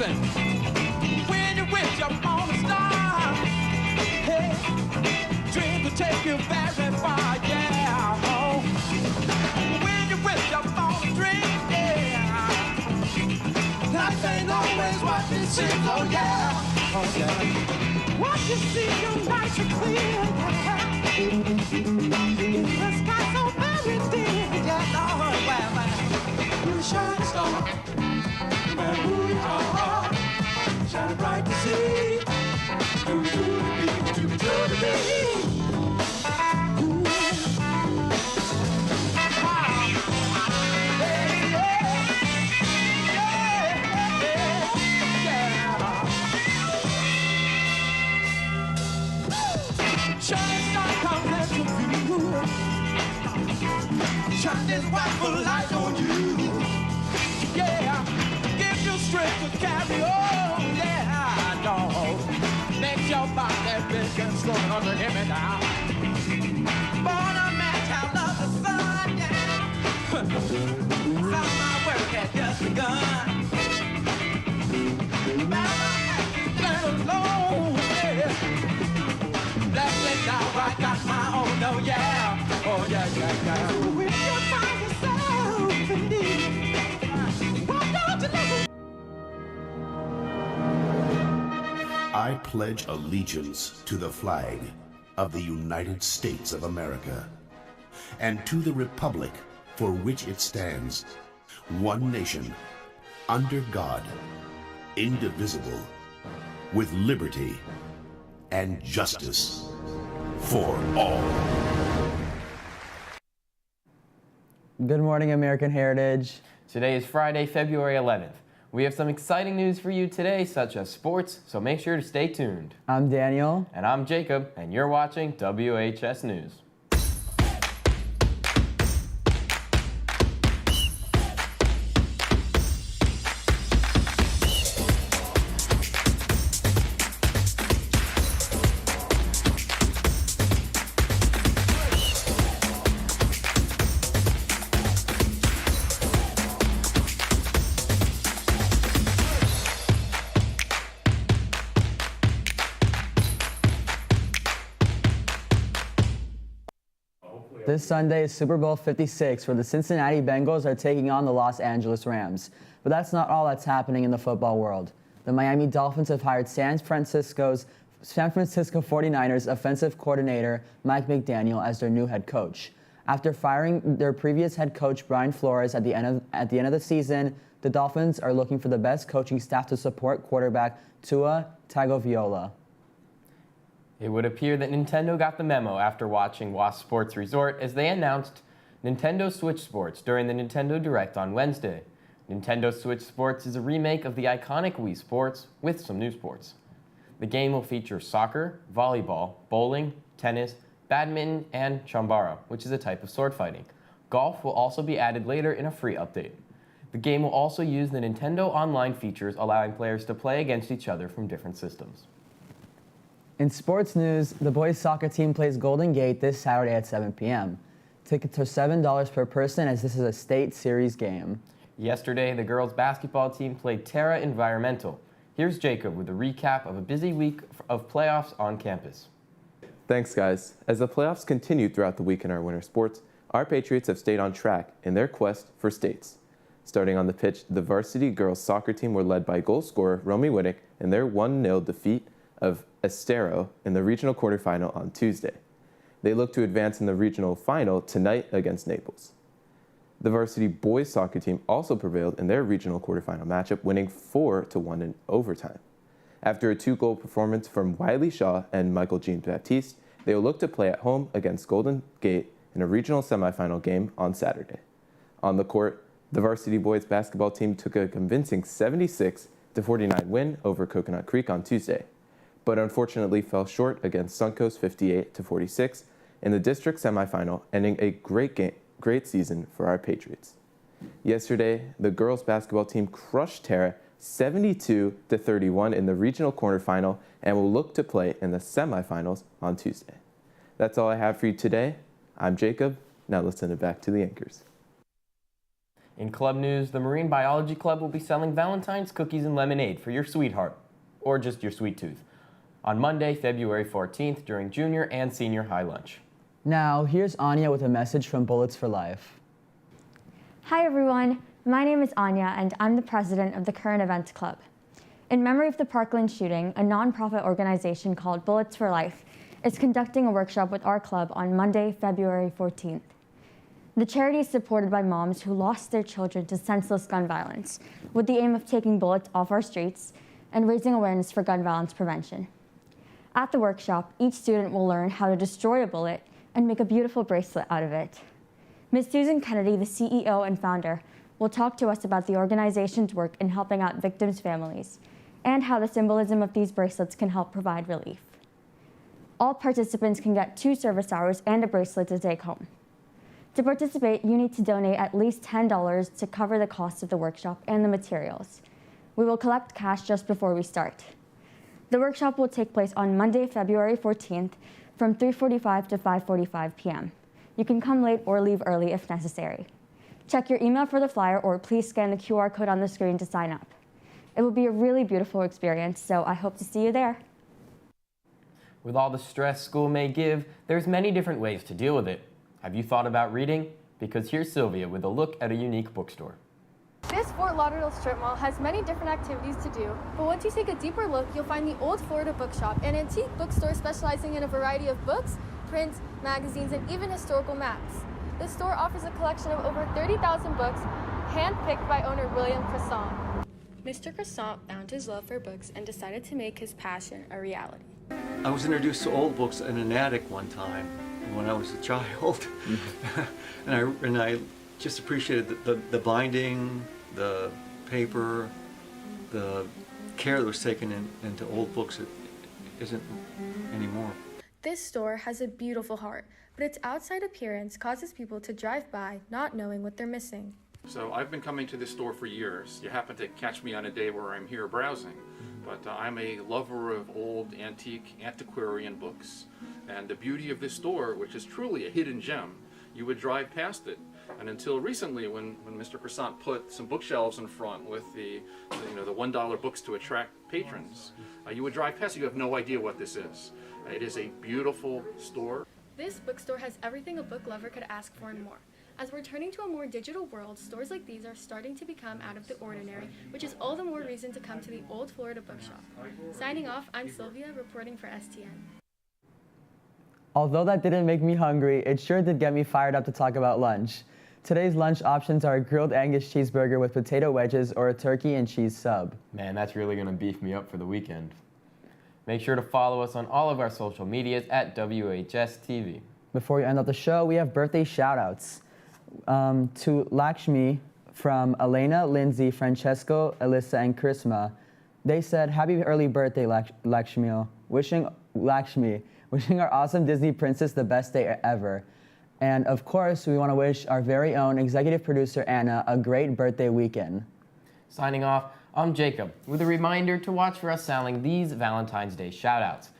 Listen, when you wish upon a star, hey, dreams will take you very far, yeah. Oh, when you wish upon a dream, yeah, life ain't always what it seems, oh yeah. Oh yeah. What you see, you nice and clear, yeah. The sky so very dear, yeah. Lord, well, you shine star, and who you are, shine bright to see. Do to be. Ooh. Wow. Hey, yeah. Shining star comes into view. Shine this wonderful light on you. Yeah, give you strength to carry on. Yeah, dog. Makes your body big and strong under him and out. Born a man, child of the sun. Yeah. Some of my work had just begun. Alone, yeah. Blessed now I got my own, oh yeah. Oh yeah, yeah, yeah. When you find yourself in need, why don't you listen? I pledge allegiance to the flag of the United States of America and to the republic for which it stands, one nation, under God, indivisible, with liberty and justice for all. Good morning, American Heritage. Today is Friday, February 11th. We have some exciting news for you today, such as sports, so make sure to stay tuned. I'm Daniel. And I'm Jacob, and you're watching WHS News. This Sunday is Super Bowl 56, where the Cincinnati Bengals are taking on the Los Angeles Rams. But that's not all that's happening in the football world. The Miami Dolphins have hired San Francisco 49ers offensive coordinator Mike McDaniel as their new head coach. After firing their previous head coach Brian Flores at the end of the season, the Dolphins are looking for the best coaching staff to support quarterback Tua Tagovailoa. It would appear that Nintendo got the memo after watching WAHS Sports Resort as they announced Nintendo Switch Sports during the Nintendo Direct on Wednesday. Nintendo Switch Sports is a remake of the iconic Wii Sports with some new sports. The game will feature soccer, volleyball, bowling, tennis, badminton, and chambara, which is a type of sword fighting. Golf will also be added later in a free update. The game will also use the Nintendo Online features, allowing players to play against each other from different systems. In sports news, the boys soccer team plays Golden Gate this Saturday at 7 p.m. Tickets are $7 per person as this is a state series game. Yesterday, the girls basketball team played Terra Environmental. Here's Jacob with a recap of a busy week of playoffs on campus. Thanks, guys. As the playoffs continued throughout the week in our winter sports, our Patriots have stayed on track in their quest for states. Starting on the pitch, the varsity girls soccer team were led by goal scorer Romy Whittick in their 1-0 defeat of Estero in the regional quarterfinal on Tuesday. They look to advance in the regional final tonight against Naples. The varsity boys soccer team also prevailed in their regional quarterfinal matchup, winning 4-1 in overtime. After a 2-goal performance from Wiley Shaw and Michael Jean-Baptiste, they will look to play at home against Golden Gate in a regional semifinal game on Saturday. On the court, the varsity boys basketball team took a convincing 76-49 win over Coconut Creek on Tuesday, but unfortunately fell short against Suncoast 58-46 in the district semifinal, ending a great season for our Patriots. Yesterday, the girls basketball team crushed Terra 72-31 in the regional quarterfinal and will look to play in the semifinals on Tuesday. That's all I have for you today. I'm Jacob. Now let's send it back to the anchors. In club news, the Marine Biology Club will be selling Valentine's cookies and lemonade for your sweetheart, or just your sweet tooth, on Monday, February 14th during junior and senior high lunch. Now, here's Anya with a message from Bullets for Life. Hi everyone, my name is Anya and I'm the president of the Current Events Club. In memory of the Parkland shooting, a nonprofit organization called Bullets for Life is conducting a workshop with our club on Monday, February 14th. The charity is supported by moms who lost their children to senseless gun violence, with the aim of taking bullets off our streets and raising awareness for gun violence prevention. At the workshop, each student will learn how to destroy a bullet and make a beautiful bracelet out of it. Ms. Susan Kennedy, the CEO and founder, will talk to us about the organization's work in helping out victims' families and how the symbolism of these bracelets can help provide relief. All participants can get 2 service hours and a bracelet to take home. To participate, you need to donate at least $10 to cover the cost of the workshop and the materials. We will collect cash just before we start. The workshop will take place on Monday, February 14th from 3:45 to 5:45 p.m. You can come late or leave early if necessary. Check your email for the flyer or please scan the QR code on the screen to sign up. It will be a really beautiful experience, so I hope to see you there. With all the stress school may give, there's many different ways to deal with it. Have you thought about reading? Because here's Sylvia with a look at a unique bookstore. This Fort Lauderdale strip mall has many different activities to do, but once you take a deeper look, you'll find the Old Florida Bookshop, an antique bookstore specializing in a variety of books, prints, magazines, and even historical maps. The store offers a collection of over 30,000 books, handpicked by owner William Croissant. Mr. Croissant found his love for books and decided to make his passion a reality. I was introduced to old books in an attic one time when I was a child, and I just appreciated the binding, the paper, the care that was taken into old books. It isn't anymore. This store has a beautiful heart, but its outside appearance causes people to drive by not knowing what they're missing. So I've been coming to this store for years. You happen to catch me on a day where I'm here browsing, but I'm a lover of old antique antiquarian books. And the beauty of this store, which is truly a hidden gem, you would drive past it. And until recently, when Mr. Croissant put some bookshelves in front with the $1 books to attract patrons, you would drive past it, you have no idea what this is. It is a beautiful store. This bookstore has everything a book lover could ask for and more. As we're turning to a more digital world, stores like these are starting to become out of the ordinary, which is all the more reason to come to the Old Florida Bookshop. Signing off, I'm Sylvia, reporting for STN. Although that didn't make me hungry, it sure did get me fired up to talk about lunch. Today's lunch options are a grilled Angus cheeseburger with potato wedges or a turkey and cheese sub. Man, that's really going to beef me up for the weekend. Make sure to follow us on all of our social medias at WHS TV. Before we end up the show, we have birthday shout-outs. To Lakshmi from Elena, Lindsay, Francesco, Alyssa, and Chrisma. They said, happy early birthday, Lakshmi. Wishing our awesome Disney princess the best day ever. And of course, we want to wish our very own executive producer, Anna, a great birthday weekend. Signing off, I'm Jacob, with a reminder to watch for us selling these Valentine's Day shout-outs.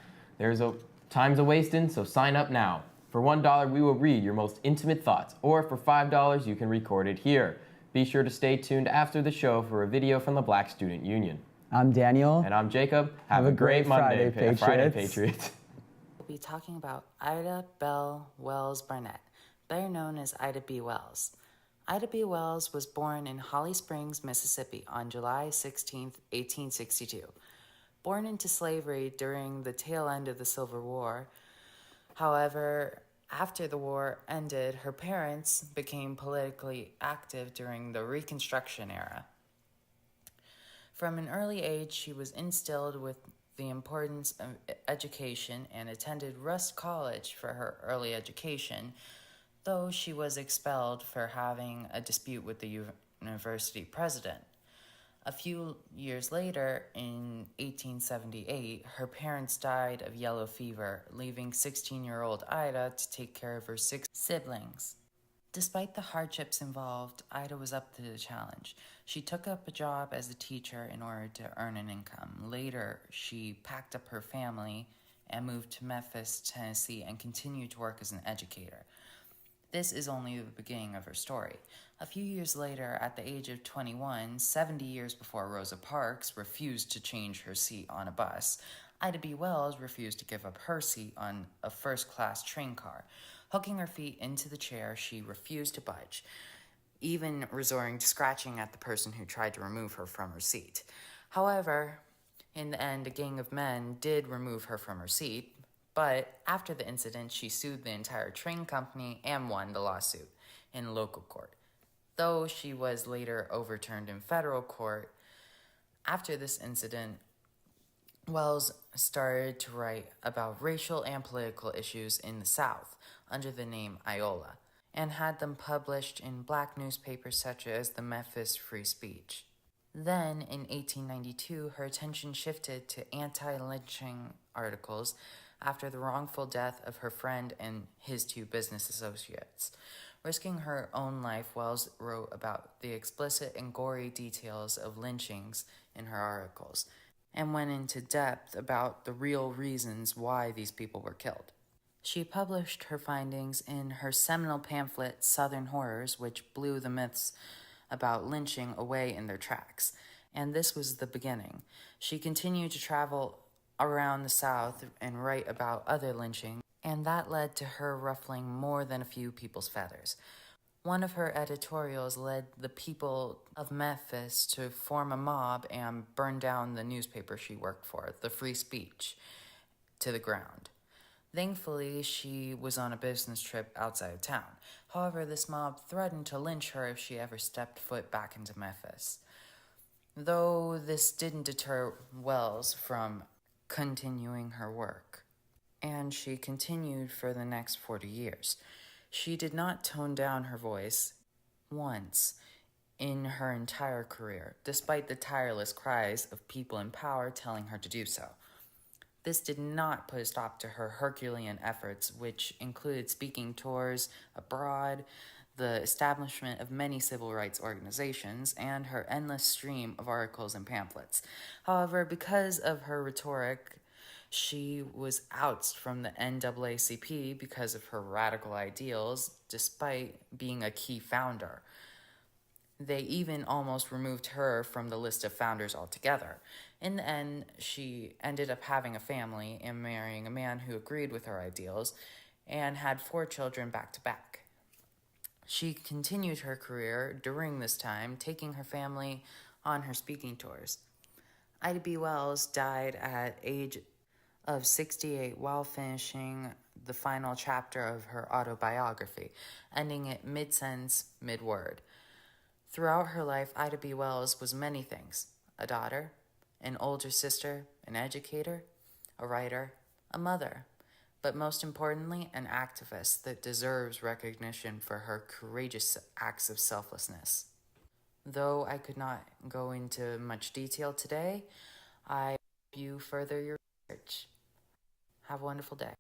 Time's a-wasting, so sign up now. For $1, we will read your most intimate thoughts, or for $5, you can record it here. Be sure to stay tuned after the show for a video from the Black Student Union. I'm Daniel. And I'm Jacob. Have a great Monday, Friday, Patriots. We'll be talking about Ida Bell Wells Barnett, better known as Ida B. Wells. Ida B. Wells was born in Holly Springs, Mississippi on July 16, 1862. Born into slavery during the tail end of the Civil War, however, after the war ended, her parents became politically active during the Reconstruction era. From an early age, she was instilled with the importance of education and attended Rust College for her early education, though she was expelled for having a dispute with the university president. A few years later, in 1878, her parents died of yellow fever, leaving 16-year-old Ida to take care of her 6 siblings. Despite the hardships involved, Ida was up to the challenge. She took up a job as a teacher in order to earn an income. Later, she packed up her family and moved to Memphis, Tennessee, and continued to work as an educator. This is only the beginning of her story. A few years later, at the age of 21, 70 years before Rosa Parks refused to change her seat on a bus, Ida B. Wells refused to give up her seat on a first-class train car. Hooking her feet into the chair, she refused to budge, even resorting to scratching at the person who tried to remove her from her seat. However, in the end, a gang of men did remove her from her seat, but after the incident, she sued the entire train company and won the lawsuit in local court. Though she was later overturned in federal court, after this incident, Wells started to write about racial and political issues in the South under the name Iola, and had them published in black newspapers such as the Memphis Free Speech. Then, in 1892, her attention shifted to anti-lynching articles after the wrongful death of her friend and his two business associates. Risking her own life, Wells wrote about the explicit and gory details of lynchings in her articles, and went into depth about the real reasons why these people were killed. She published her findings in her seminal pamphlet, Southern Horrors, which blew the myths about lynching away in their tracks. And this was the beginning. She continued to travel around the South and write about other lynchings, and that led to her ruffling more than a few people's feathers. One of her editorials led the people of Memphis to form a mob and burn down the newspaper she worked for, the Free Speech, to the ground. Thankfully, she was on a business trip outside of town. However, this mob threatened to lynch her if she ever stepped foot back into Memphis. Though this didn't deter Wells from continuing her work, and she continued for the next 40 years. She did not tone down her voice once in her entire career, despite the tireless cries of people in power telling her to do so. This did not put a stop to her Herculean efforts, which included speaking tours abroad, the establishment of many civil rights organizations, and her endless stream of articles and pamphlets. However, because of her rhetoric, she was ousted from the NAACP because of her radical ideals, despite being a key founder. They even almost removed her from the list of founders altogether. In the end, she ended up having a family and marrying a man who agreed with her ideals and had 4 children back to back. She continued her career during this time, taking her family on her speaking tours. Ida B. Wells died at age of 68 while finishing the final chapter of her autobiography, ending it mid-sentence, mid-word. Throughout her life, Ida B. Wells was many things: a daughter, an older sister, an educator, a writer, a mother, but most importantly, an activist that deserves recognition for her courageous acts of selflessness. Though I could not go into much detail today, I hope you further your research. Have a wonderful day.